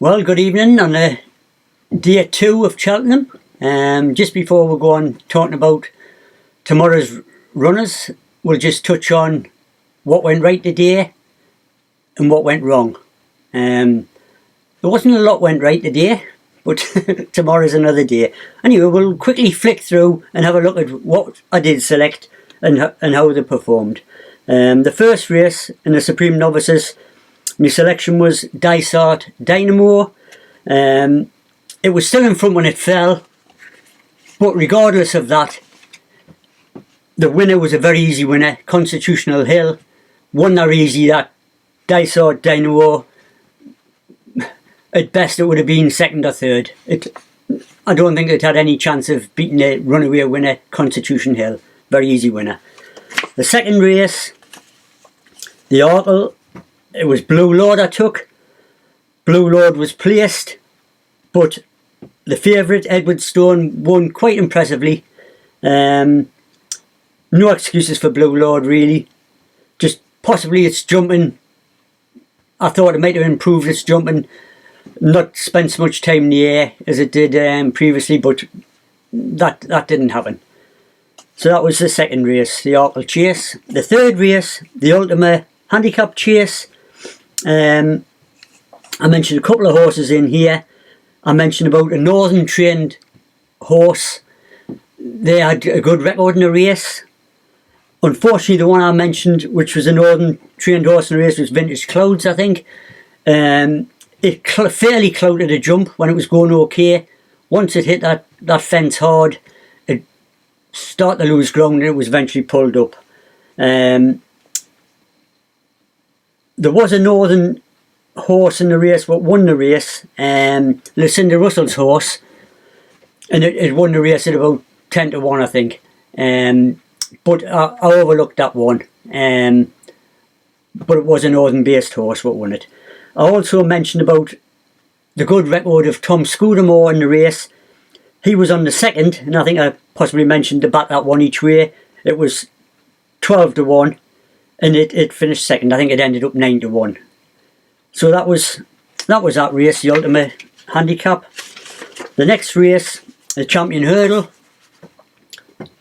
Well, good evening on day 2 of Cheltenham. Just before we go on talking about tomorrow's runners, we'll just touch on what went right today and what went wrong. There wasn't a lot went right today, but tomorrow's another day. Anyway, we'll quickly flick through and have a look at what I did select and how they performed. The first race in the Supreme Novices, my selection was Dysart Dynamo. It was still in front when it fell, but regardless of that, the winner was a very easy winner. Constitutional Hill won that easy. That Dysart Dynamo, at best it would have been second or third. I don't think it had any chance of beating a runaway winner, Constitution Hill. Very easy winner. The second race, the Arkle, it was Blue Lord I took. Blue Lord was placed, but the favourite, Edward Stone, won quite impressively. No excuses for Blue Lord, really. Just possibly its jumping. I thought it might have improved its jumping, not spent so much time in the air as it did previously, but that didn't happen. So that was the second race, the Arkle Chase. The third race, the Ultimate Handicap Chase. I mentioned a couple of horses in here. I mentioned about a northern trained horse. They had a good record in the race. Unfortunately, the one I mentioned, which was a northern trained horse in the race, was Vintage Clouds, I think. It fairly clouded a jump when it was going okay. Once it hit that fence hard, it started to lose ground and it was eventually pulled up. There was a northern horse in the race what won the race, Lucinda Russell's horse, and it won the race at about 10 to 1, I think. But I overlooked that one. But it was a northern based horse what won it. I also mentioned about the good record of Tom Scudamore in the race. He was on the second, and I think I possibly mentioned to back that one each way. It was 12 to 1. And it finished second. I think it ended up 9 to 1. So that was that race, the Ultimate Handicap. The next race, the Champion Hurdle.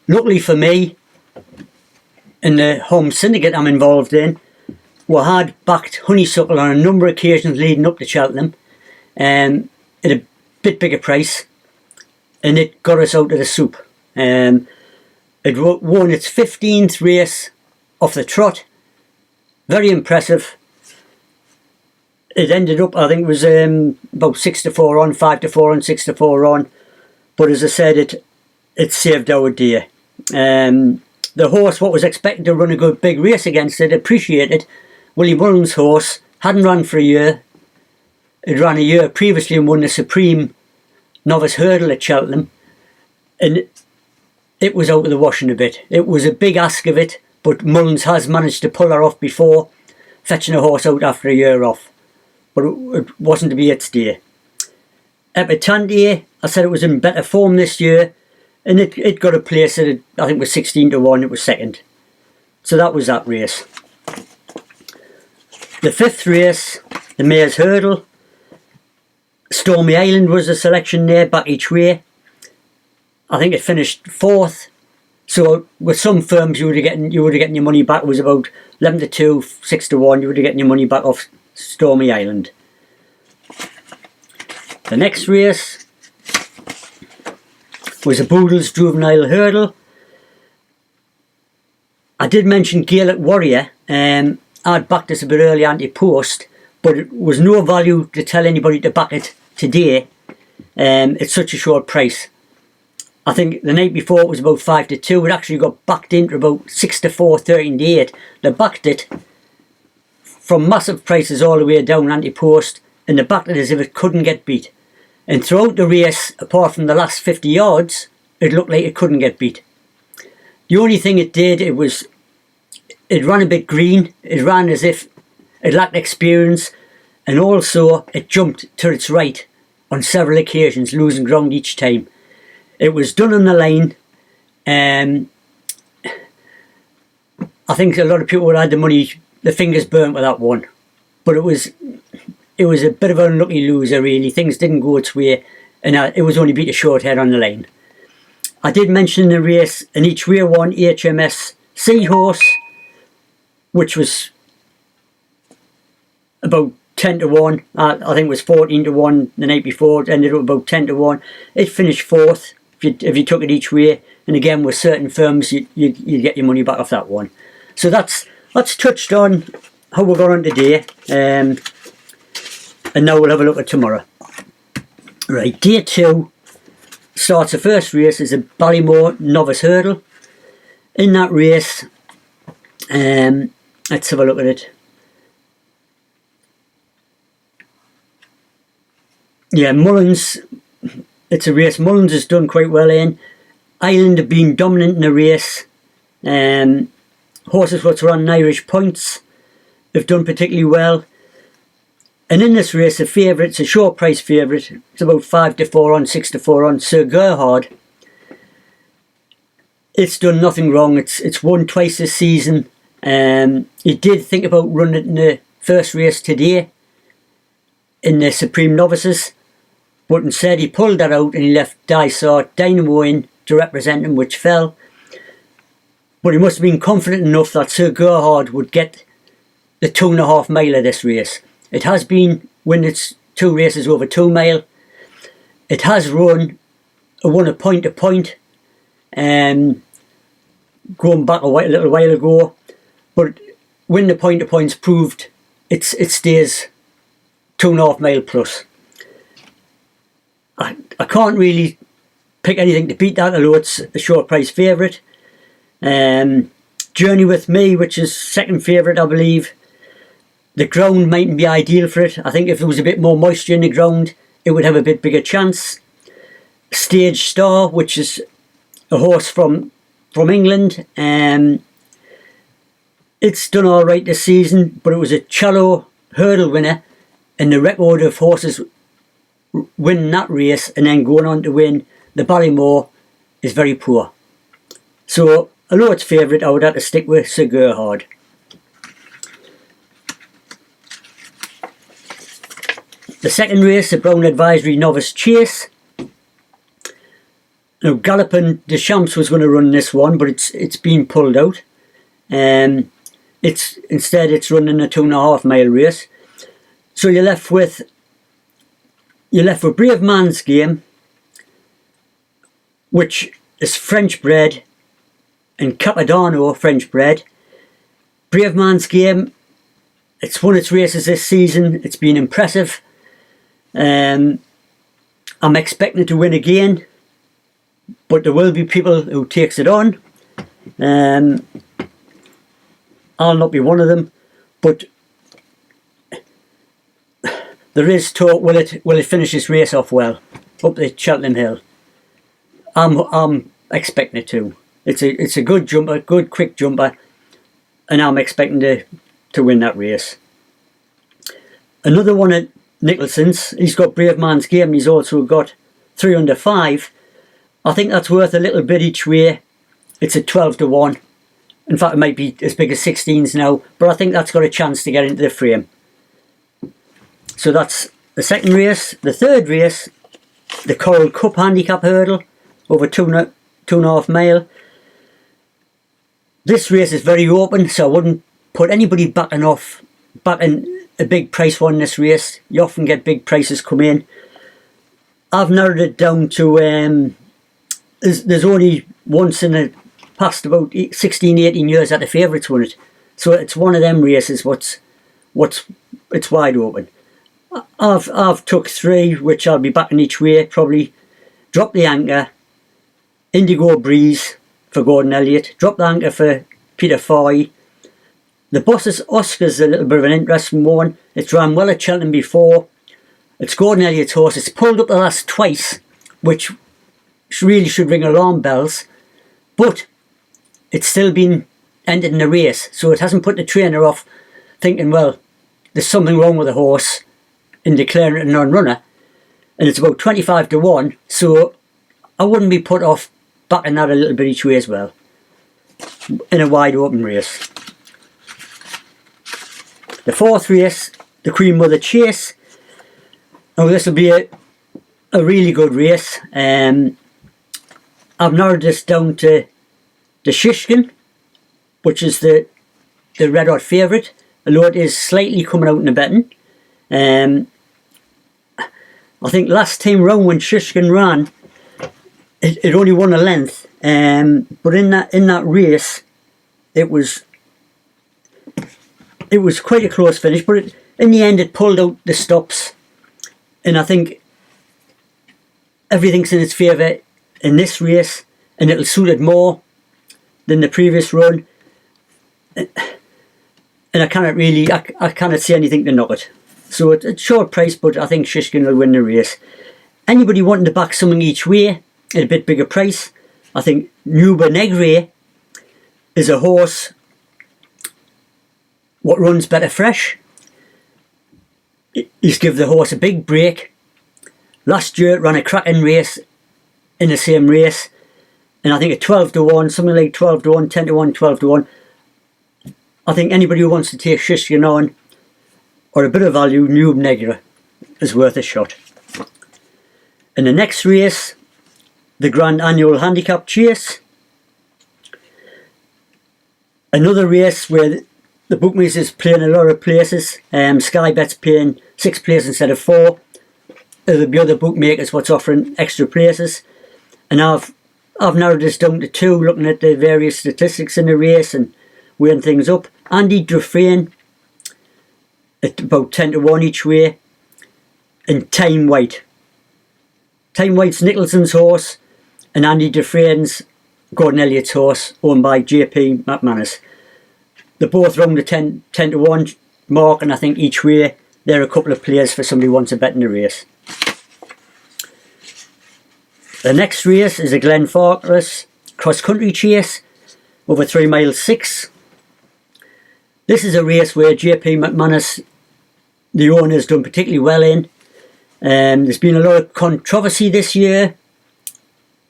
Luckily for me, in the home syndicate I'm involved in, we had backed Honeysuckle on a number of occasions leading up to Cheltenham, at a bit bigger price, and it got us out of the soup. It won its 15th race off the trot. Very impressive. It ended up, I think it was about 6 to 4 on, 5 to 4 on, 6 to 4 on. But as I said, it saved our day. The horse, what was expected to run a good big race against it, appreciated. Willie Mullen's horse hadn't run for a year. It ran a year previously and won the Supreme Novice Hurdle at Cheltenham. And it was out of the washing a bit. It was a big ask of it. But Mullins has managed to pull her off before, fetching a horse out after a year off. But it wasn't to be its day. Epitante, I said it was in better form this year, and it got a place at, I think it was 16 to 1, it was second. So that was that race. The fifth race, the Mayor's Hurdle. Stormy Island was the selection there, back each way. I think it finished 4th. So with some firms you would have getting your money back. It was about 11 to 2, 6 to 1. You would have getting your money back off Stormy Island. The next race was a Boodles Juvenile Hurdle. I did mention Gaelic Warrior. I'd backed this a bit early anti-post, but it was no value to tell anybody to back it today. It's such a short price. I think the night before it was about 5 to 2. It actually got backed into about 6 to 4, 13 to 8. They backed it from massive prices all the way down anti-post, and they backed it as if it couldn't get beat. And throughout the race, apart from the last 50 yards, it looked like it couldn't get beat. The only thing it did, it ran a bit green. It ran as if it lacked experience, and also it jumped to its right on several occasions, losing ground each time. It was done on the line. I think a lot of people would have had the fingers burnt with that one. But it was it was a bit of an unlucky loser really. Things didn't go its way, and it was only beat a short head on the line. I did mention in the race an each way one HMS Seahorse, which was about 10 to 1. I think it was 14 to 1 the night before. It ended up about 10 to 1. It finished fourth if you took it each way. And again, with certain firms, you get your money back off that one. So that's touched on how we're going on today. And now we'll have a look at tomorrow. Right, day 2 starts. The first race is a Ballymore Novice Hurdle. In that race, let's have a look at it. Yeah, Mullins, it's a race Mullins has done quite well in. Ireland have been dominant in the race. Horses which are on Irish points have done particularly well. And in this race, the favourite, it's a short price favourite. It's about 5 to 4 on, 6 to 4 on. Sir Gerhard. It's done nothing wrong. It's won twice this season. He did think about running it in the first race today in the Supreme Novices, but instead he pulled that out and he left Dynamo in to represent him, which fell. But he must have been confident enough that Sir Gerhard would get the 2.5 mile of this race. It has been when it's 2 races over 2 mile. It has won a point to point, going back a little while ago. But when the point to points proved it stays 2.5 mile plus. I can't really pick anything to beat that, although it's a short price favourite. Journey With Me, which is second favourite, I believe. The ground mightn't be ideal for it. I think if there was a bit more moisture in the ground, it would have a bit bigger chance. Stage Star, which is a horse from England. It's done all right this season, but it was a Cheltenham hurdle winner, and the record of horses winning that race and then going on to win the Ballymore is very poor. So, although it's favourite, I would have to stick with Sir Gerhard. The second race, the Brown Advisory Novice Chase. Now, Gallopin Deschamps was going to run this one, but it's been pulled out. Instead it's running a 2.5 mile race. So you're left with Brave Man's Game, which is French bred, and Capadano French bred. Brave Man's Game, it's won its races this season. It's been impressive. I'm expecting it to win again, but there will be people who takes it on. I'll not be one of them, but there is talk, will it finish this race off well up the Cheltenham Hill? I'm expecting it to. It's a good jumper, good quick jumper, and I'm expecting to win that race. Another one at Nicholson's, he's got Brave Man's Game, and he's also got 3 under 5. I think that's worth a little bit each way. It's at 12 to 1. In fact, it might be as big as 16s now, but I think that's got a chance to get into the frame. So that's the second race. The third race, the Coral Cup Handicap Hurdle, over 2.5 mile. This race is very open, so I wouldn't put anybody backing a big price one in this race. You often get big prices come in. I've narrowed it down to there's only once in the past about 16-18 years that the favourites won it. So it's one of them races it's wide open. I've took 3, which I'll be backing each way. Probably Drop the Anchor, Indigo Breeze for Gordon Elliott, Drop the Anchor for Peter Foy. The Boss's Oscar's a little bit of an interesting one. It's ran well at Cheltenham before. It's Gordon Elliott's horse. It's pulled up the last twice, which really should ring alarm bells. But it's still been entered in the race, so it hasn't put the trainer off thinking, well, there's something wrong with the horse in declaring it a non-runner. And it's about 25 to 1, so I wouldn't be put off backing that a little bit each way as well, in a wide open race. The fourth race, the Queen Mother Chase. Now this will be a really good race. I've narrowed this down to the Shishkin, which is the red hot favourite, although it is slightly coming out in the betting. I think last time round when Shishkin ran, it only won a length, but in that race, it was quite a close finish. But in the end, it pulled out the stops, and I think everything's in its favour in this race, and it'll suit it more than the previous run. And I cannot see anything to knock it. So it's short price, but I think Shishkin will win the race. Anybody wanting to back something each way at a bit bigger price, I think Nuba Negre is a horse what runs better fresh. He's give the horse a big break. Last year it ran a cracking race in the same race, and I think at 12 to 1, something like 12 to 1, 10 to 1, 12 to 1. I think anybody who wants to take Shishkin on, or a bit of value, Nuba Negre is worth a shot. In the next race, the Grand Annual Handicap Chase. Another race where the bookmakers is playing a lot of places. Sky Bet's paying 6 places instead of 4. There'll be other bookmakers what's offering extra places. And I've narrowed this down to 2, looking at the various statistics in the race and weighing things up. Andy Dufresne at about 10 to 1 each way, and Time White. Time White's Nicholson's horse, and Andy Dufresne's Gordon Elliott's horse, owned by JP McManus. They're both round the 10 to 1 mark, and I think each way they're a couple of players for somebody who wants to bet in the race. The next race is a Glen cross-country chase over 3 miles 6. This is a race where JP McManus, the owner, has done particularly well in. There's been a lot of controversy this year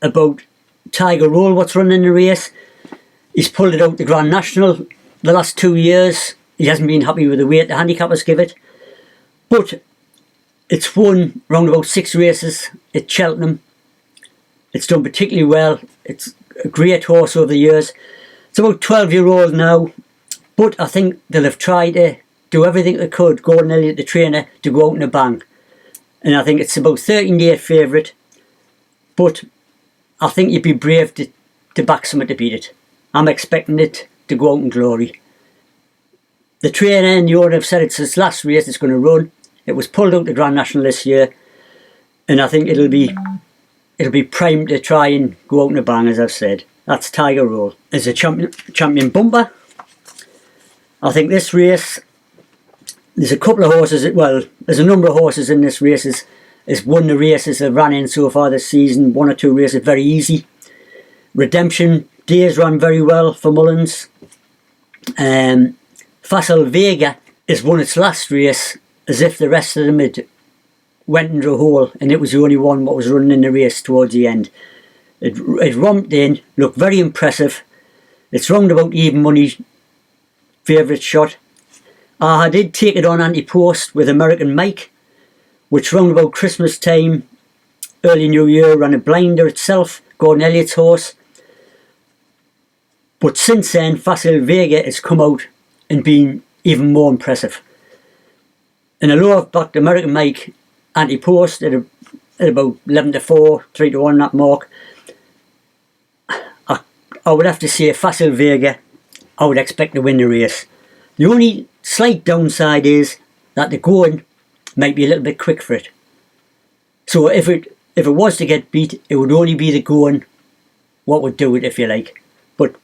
about Tiger Roll, what's running in the race. He's pulled it out the Grand National the last 2 years. He hasn't been happy with the weight the handicappers give it. But it's won round about 6 races at Cheltenham. It's done particularly well. It's a great horse over the years. It's about 12-year-old now, but I think they'll have tried to do everything they could, Gordon Elliott, the trainer, to go out in a bang. And I think it's about 13-year favourite, but I think you'd be brave to back someone to beat it. I'm expecting it to go out in glory. The trainer and the owner have said it's his last race it's going to run. It was pulled out the Grand National this year, and I think it'll be primed to try and go out in a bang, as I've said. That's Tiger Roll. As a champion bumper, I think this race, there's a couple of horses, well, there's a number of horses in this race has won the races that ran in so far this season. 1 or 2 races very easy. Redemption Days ran very well for Mullins. Facile Vega has won its last race as if the rest of them had went into a hole, and it was the only one what was running in the race towards the end. It romped in, looked very impressive. It's round about even money favourite shot. I did take it on anti-post with American Mike, which round about Christmas time, early New Year, ran a blinder itself, Gordon Elliott's horse. But since then, Facile Vega has come out and been even more impressive. And although I've backed American Mike anti-post at about 11 to 4, 3 to 1, that mark, I would have to say Facile Vega, I would expect to win the race. The only slight downside is that the going might be a little bit quick for it. So if it was to get beat, it would only be the going what would do it, if you like. But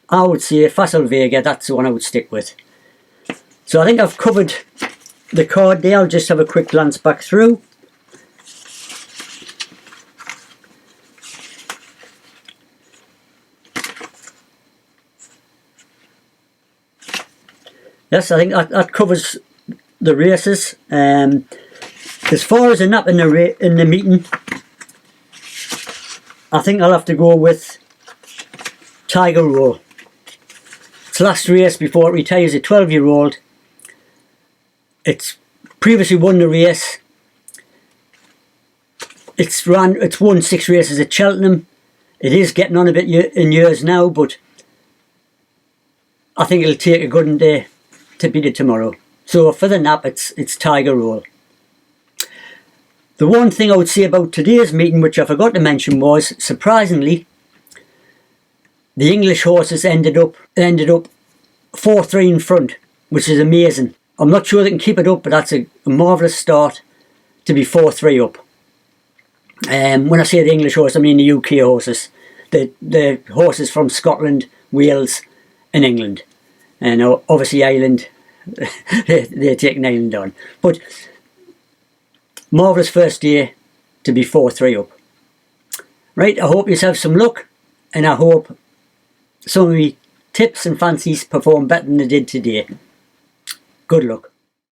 I would say Facile Vega, that's the one I would stick with. So I think I've covered the card there. I'll just have a quick glance back through. Yes, I think that covers the races. As far as a nap in the meeting, I think I'll have to go with Tiger Roll. Its last race before it retires, a 12-year-old. It's previously won the race. It's won 6 races at Cheltenham. It is getting on a bit in years now, but I think it'll take a good day to beat it tomorrow. So for the nap, it's Tiger Roll. The one thing I would say about today's meeting, which I forgot to mention, was surprisingly the English horses ended up 4-3 in front, which is amazing. I'm not sure they can keep it up, but that's a marvellous start to be 4-3 up. When I say the English horse, I mean the UK horses, the horses from Scotland, Wales and England. And obviously Ireland, they're taking Ireland on. But marvellous first day to be 4-3 up. Right, I hope you have some luck, and I hope some of my tips and fancies perform better than they did today. Good luck.